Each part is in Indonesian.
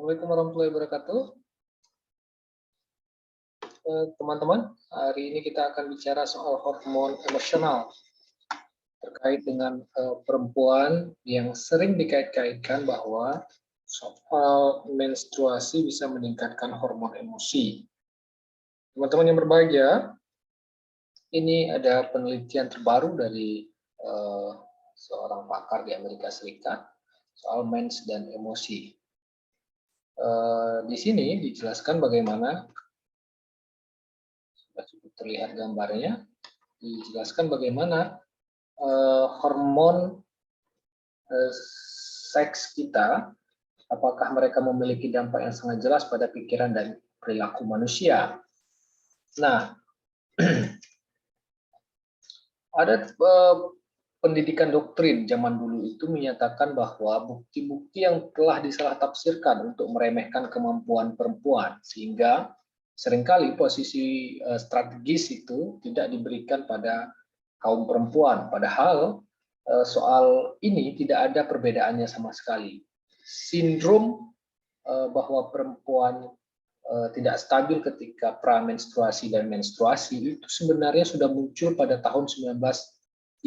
Assalamualaikum warahmatullahi wabarakatuh. Teman-teman, hari ini kita akan bicara soal hormon emosional terkait dengan perempuan yang sering dikait-kaitkan bahwa soal menstruasi bisa meningkatkan hormon emosi. Teman-teman yang berbahagia, ini ada penelitian terbaru dari seorang pakar di Amerika Serikat soal mens dan emosi. Di sini dijelaskan bagaimana, sudah cukup terlihat gambarnya, dijelaskan bagaimana hormon seks kita, apakah mereka memiliki dampak yang sangat jelas pada pikiran dan perilaku manusia. Nah, ada pendidikan doktrin zaman dulu itu menyatakan bahwa bukti-bukti yang telah disalah tafsirkan untuk meremehkan kemampuan perempuan, sehingga seringkali posisi strategis itu tidak diberikan pada kaum perempuan. Padahal soal ini tidak ada perbedaannya sama sekali. Sindrom bahwa perempuan tidak stabil ketika pramenstruasi dan menstruasi itu sebenarnya sudah muncul pada tahun 1930,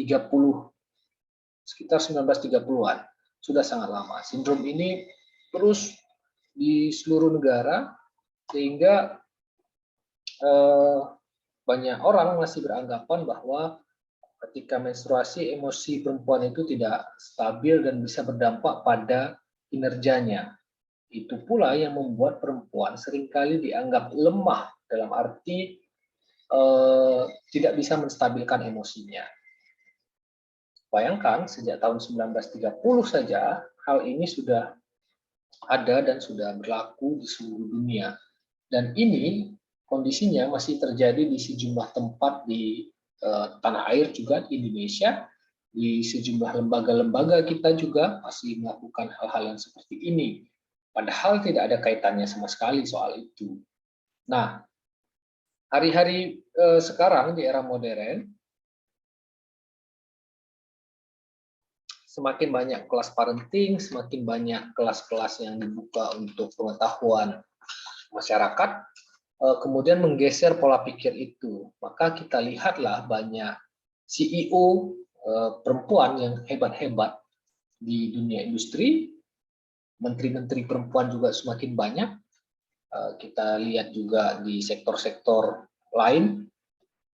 sekitar 1930-an, sudah sangat lama. Sindrom ini terus di seluruh negara sehingga banyak orang masih beranggapan bahwa ketika menstruasi emosi perempuan itu tidak stabil dan bisa berdampak pada kinerjanya. Itu pula yang membuat perempuan seringkali dianggap lemah dalam arti tidak bisa menstabilkan emosinya. Bayangkan sejak tahun 1930 saja hal ini sudah ada dan sudah berlaku di seluruh dunia. Dan ini kondisinya masih terjadi di sejumlah tempat di tanah air juga di Indonesia, di sejumlah lembaga-lembaga kita juga masih melakukan hal-hal yang seperti ini. Padahal tidak ada kaitannya sama sekali soal itu. Nah, hari-hari sekarang di era modern, semakin banyak kelas parenting, semakin banyak kelas-kelas yang dibuka untuk pengetahuan masyarakat, kemudian menggeser pola pikir itu. Maka kita lihatlah banyak CEO perempuan yang hebat-hebat di dunia industri, menteri-menteri perempuan juga semakin banyak. Kita lihat juga di sektor-sektor lain,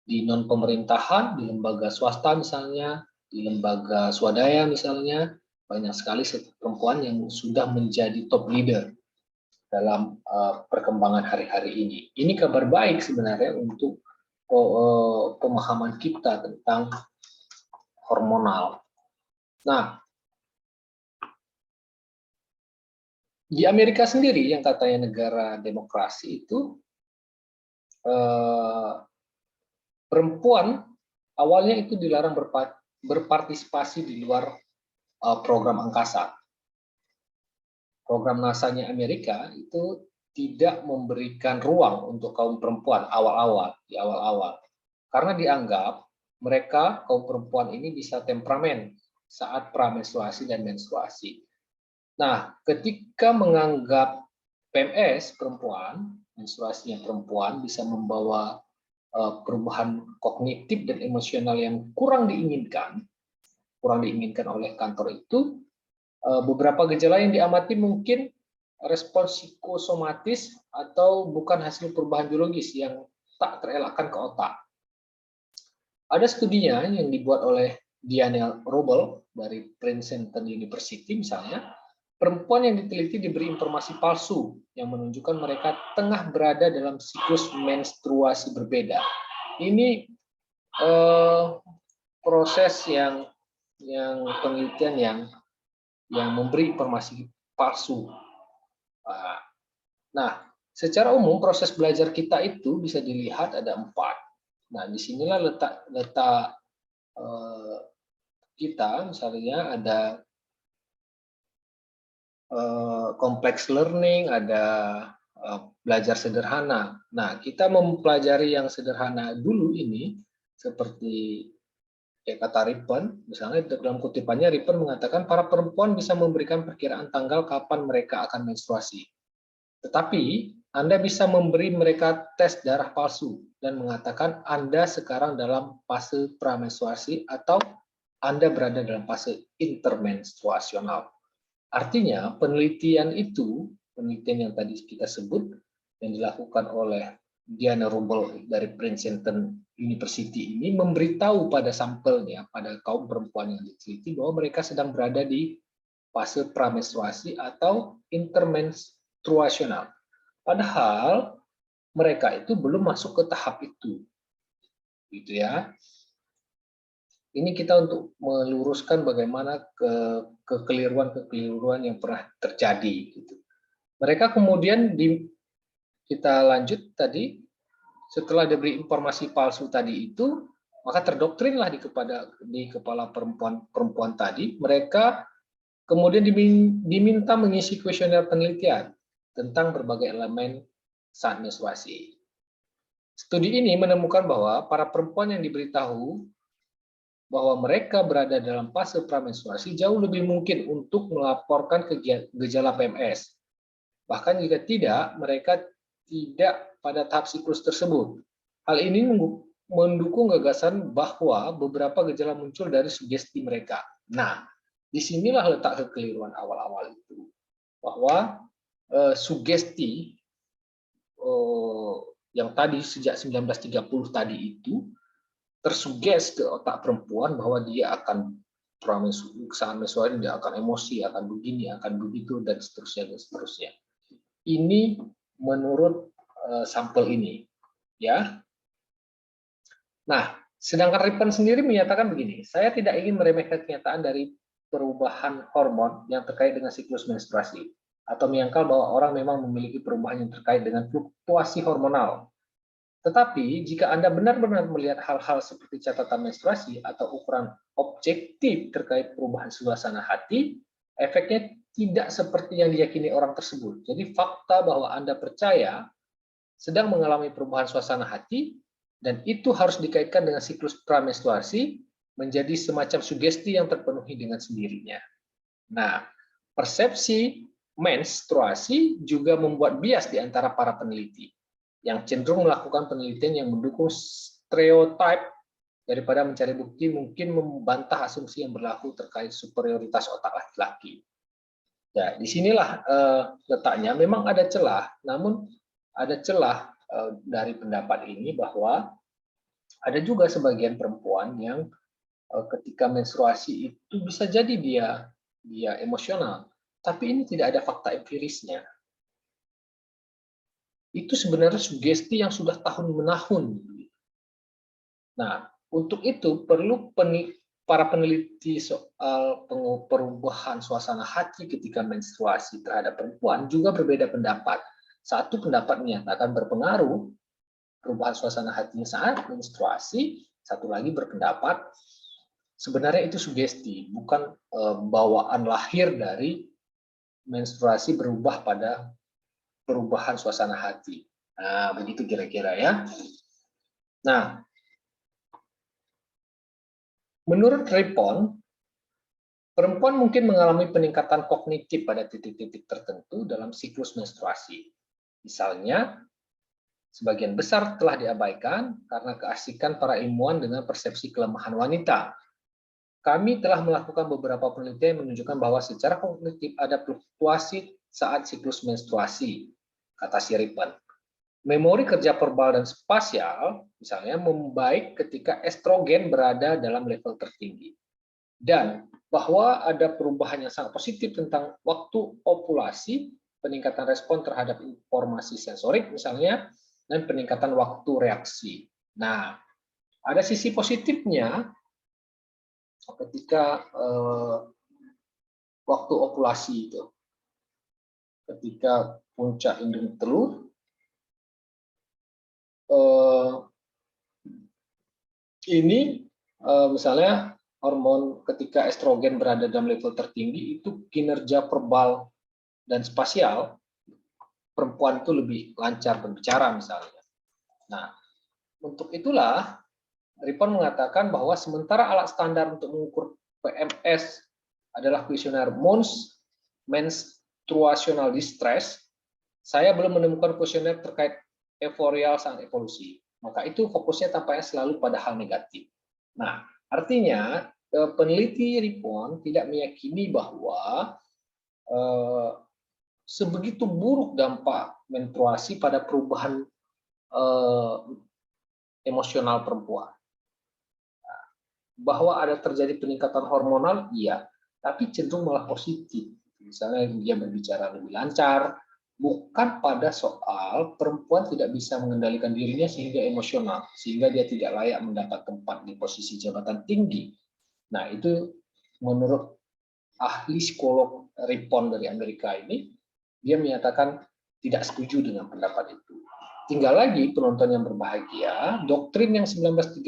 di non-pemerintahan, di lembaga swasta misalnya, di lembaga swadaya misalnya, banyak sekali perempuan yang sudah menjadi top leader dalam perkembangan hari-hari ini. Ini kabar baik sebenarnya untuk pemahaman kita tentang hormonal. Nah, di Amerika sendiri yang katanya negara demokrasi itu, perempuan awalnya itu dilarang berpartisipasi di luar program angkasa. Program NASA-nya Amerika itu tidak memberikan ruang untuk kaum perempuan di awal-awal. Karena dianggap mereka, kaum perempuan ini bisa temperamen saat pramenstruasi dan menstruasi. Nah, ketika menganggap PMS perempuan, menstruasinya perempuan bisa membawa perubahan kognitif dan emosional yang kurang diinginkan oleh kantor itu, beberapa gejala yang diamati mungkin respons psikosomatis atau bukan hasil perubahan biologis yang tak terelakkan ke otak. Ada studinya yang dibuat oleh Diane Robel dari Princeton University misalnya, perempuan yang diteliti diberi informasi palsu yang menunjukkan mereka tengah berada dalam siklus menstruasi berbeda. Ini proses yang penelitian yang memberi informasi palsu. Nah, secara umum proses belajar kita itu bisa dilihat ada 4. Nah, disinilah letak kita, misalnya ada kompleks learning, ada belajar sederhana. Nah, kita mempelajari yang sederhana dulu ini, seperti kata Ripon, misalnya dalam kutipannya Ripon mengatakan para perempuan bisa memberikan perkiraan tanggal kapan mereka akan menstruasi. Tetapi Anda bisa memberi mereka tes darah palsu dan mengatakan Anda sekarang dalam fase pramenstruasi atau Anda berada dalam fase intermenstruasional. Artinya penelitian itu, penelitian yang tadi kita sebut, yang dilakukan oleh Diana Rubel dari Princeton University ini memberitahu pada sampelnya, pada kaum perempuan yang diteliti bahwa mereka sedang berada di fase pramenstruasi atau intermenstruasional. Padahal mereka itu belum masuk ke tahap itu, gitu ya. Ini kita untuk meluruskan bagaimana kekeliruan-kekeliruan yang pernah terjadi. Gitu. Mereka kemudian kita lanjut tadi, setelah diberi informasi palsu tadi itu, maka terdoktrinlah di kepala perempuan tadi. Mereka kemudian diminta mengisi kuesioner penelitian tentang berbagai elemen saat menstruasi. Studi ini menemukan bahwa para perempuan yang diberitahu bahwa mereka berada dalam fase pramenstruasi jauh lebih mungkin untuk melaporkan gejala PMS. Bahkan jika tidak, mereka tidak pada tahap siklus tersebut. Hal ini mendukung gagasan bahwa beberapa gejala muncul dari sugesti mereka. Nah, disinilah letak kekeliruan awal-awal itu. Bahwa sugesti yang tadi sejak 1930 tadi itu tersuges ke otak perempuan bahwa dia akan saat menstruasi, dia akan emosi, akan begini, akan begitu, dan seterusnya dan seterusnya. Ini menurut sampel ini, ya. Nah, sedangkan Rippon sendiri menyatakan begini, saya tidak ingin meremehkan kenyataan dari perubahan hormon yang terkait dengan siklus menstruasi, atau menyangkal bahwa orang memang memiliki perubahan yang terkait dengan fluktuasi hormonal. Tetapi, jika Anda benar-benar melihat hal-hal seperti catatan menstruasi atau ukuran objektif terkait perubahan suasana hati, efeknya tidak seperti yang diyakini orang tersebut. Jadi, fakta bahwa Anda percaya sedang mengalami perubahan suasana hati, dan itu harus dikaitkan dengan siklus pramenstruasi, menjadi semacam sugesti yang terpenuhi dengan sendirinya. Nah, persepsi menstruasi juga membuat bias di antara para peneliti yang cenderung melakukan penelitian yang mendukung stereotip daripada mencari bukti, mungkin membantah asumsi yang berlaku terkait superioritas otak laki-laki. Ya, disinilah letaknya. Memang ada celah, namun ada celah dari pendapat ini bahwa ada juga sebagian perempuan yang ketika menstruasi itu bisa jadi dia emosional, tapi ini tidak ada fakta empirisnya. Itu sebenarnya sugesti yang sudah tahun-menahun. Nah, untuk itu perlu para peneliti soal perubahan suasana hati ketika menstruasi terhadap perempuan juga berbeda pendapat. Satu pendapat menyatakan berpengaruh perubahan suasana hatinya saat menstruasi, satu lagi berpendapat sebenarnya itu sugesti, bukan bawaan lahir dari menstruasi berubah pada perubahan suasana hati. Nah, begitu kira-kira ya. Nah, menurut Rippon, perempuan mungkin mengalami peningkatan kognitif pada titik-titik tertentu dalam siklus menstruasi. Misalnya, sebagian besar telah diabaikan karena keasikan para ilmuwan dengan persepsi kelemahan wanita. Kami telah melakukan beberapa penelitian yang menunjukkan bahwa secara kognitif ada fluktuasi saat siklus menstruasi, kata si Rippon. Memori kerja verbal dan spasial, misalnya, membaik ketika estrogen berada dalam level tertinggi. Dan bahwa ada perubahan yang sangat positif tentang waktu ovulasi, peningkatan respon terhadap informasi sensorik, misalnya, dan peningkatan waktu reaksi. Nah, ada sisi positifnya ketika waktu ovulasi itu. Ketika puncak indung telur, ini misalnya hormon ketika estrogen berada dalam level tertinggi, itu kinerja verbal dan spasial perempuan itu lebih lancar berbicara misalnya. Nah, untuk itulah Rippon mengatakan bahwa sementara alat standar untuk mengukur PMS adalah kuesioner Mons Menstruational Distress, Saya belum menemukan kuesioner terkait euforial saat evolusi. Maka itu fokusnya tampaknya selalu pada hal negatif. Nah, artinya peneliti Ripon tidak meyakini bahwa sebegitu buruk dampak menstruasi pada perubahan emosional perempuan. Bahwa ada terjadi peningkatan hormonal, iya, tapi cenderung malah positif. Misalnya dia berbicara lebih lancar, bukan pada soal perempuan tidak bisa mengendalikan dirinya sehingga emosional, sehingga dia tidak layak mendapat tempat di posisi jabatan tinggi. Nah, itu menurut ahli psikolog Ripon dari Amerika ini, dia menyatakan tidak setuju dengan pendapat itu. Tinggal lagi penonton yang berbahagia, doktrin yang 1930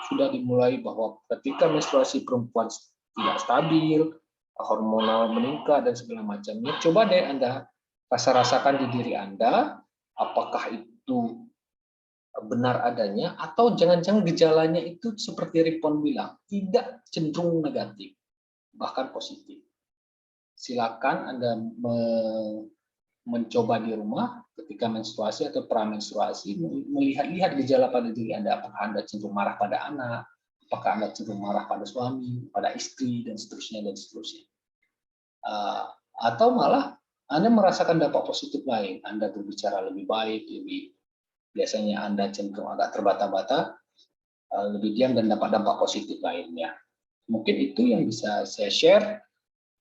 sudah dimulai bahwa ketika menstruasi perempuan tidak stabil, hormonal meningkat dan segala macamnya, coba deh Anda rasakan di diri Anda, apakah itu benar adanya atau jangan-jangan gejalanya itu seperti Ripon bilang, tidak cenderung negatif, bahkan positif. Silakan Anda mencoba di rumah ketika menstruasi atau pramenstruasi, melihat-lihat gejala pada diri Anda, apakah Anda cenderung marah pada anak, apakah Anda cenderung marah pada suami, pada istri, dan seterusnya dan seterusnya. Atau malah Anda merasakan dampak positif lain, Anda berbicara lebih baik, biasanya Anda cenderung agak terbata-bata, lebih diam, dan dampak-dampak positif lainnya. Mungkin itu yang bisa saya share.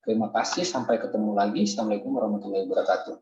Terima kasih, sampai ketemu lagi. Assalamualaikum warahmatullahi wabarakatuh.